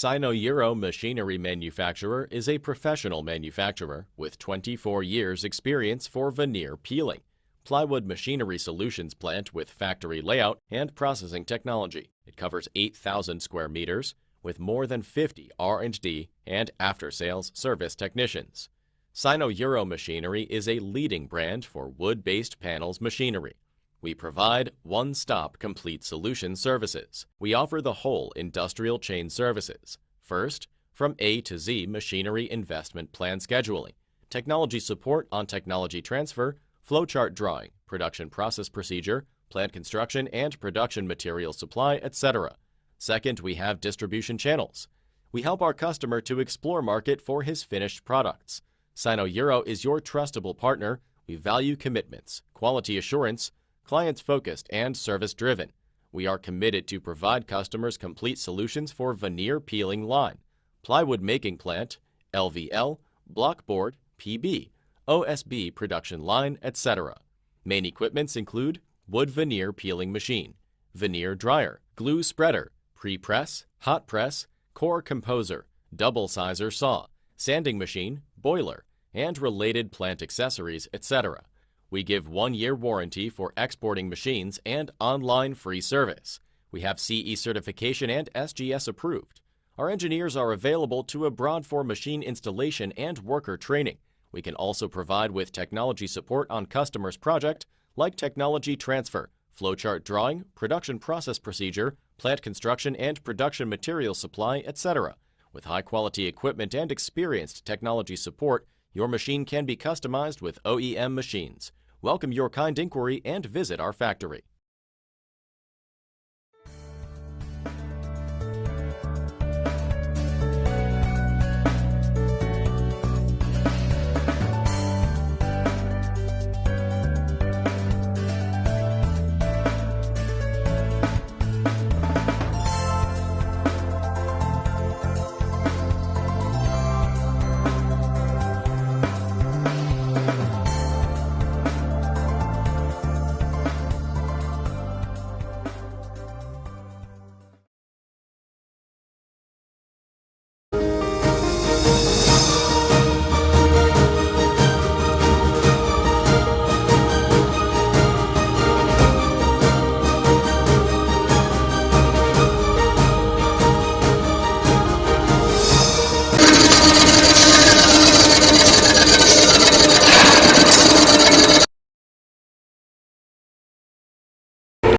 Sinoeuro Machinery Manufacturer is a professional manufacturer with 24 years experience for veneer peeling. Plywood machinery solutions plant with factory layout and processing technology. It covers 8,000 square meters with more than 50 R&D and after-sales service technicians. Sinoeuro Machinery is a leading brand for wood-based panels machinery. We provide one-stop complete solution services. We offer the whole industrial chain services. First, from A to Z machinery investment plan scheduling, technology support on technology transfer, flowchart drawing, production process procedure, plant construction and production material supply, etc. Second, we have distribution channels. We help our customer to explore market for his finished products. Sinoeuro is your trustable partner. We value commitments, quality assurance, client-focused and service-driven. We are committed to provide customers complete solutions for veneer peeling line, plywood making plant, LVL, blockboard, PB, OSB production line, etc. Main equipments include wood veneer peeling machine, veneer dryer, glue spreader, pre-press, hot press, core composer, double sizer saw, sanding machine, boiler, and related plant accessories, etc. We give 1-year warranty for exporting machines and online free service. We have CE certification and SGS approved. Our engineers are available to abroad for machine installation and worker training. We can also provide with technology support on customers' project like technology transfer, flowchart drawing, production process procedure, plant construction and production material supply, etc. With high-quality equipment and experienced technology support, your machine can be customized with OEM machines. Welcome your kind inquiry and visit our factory.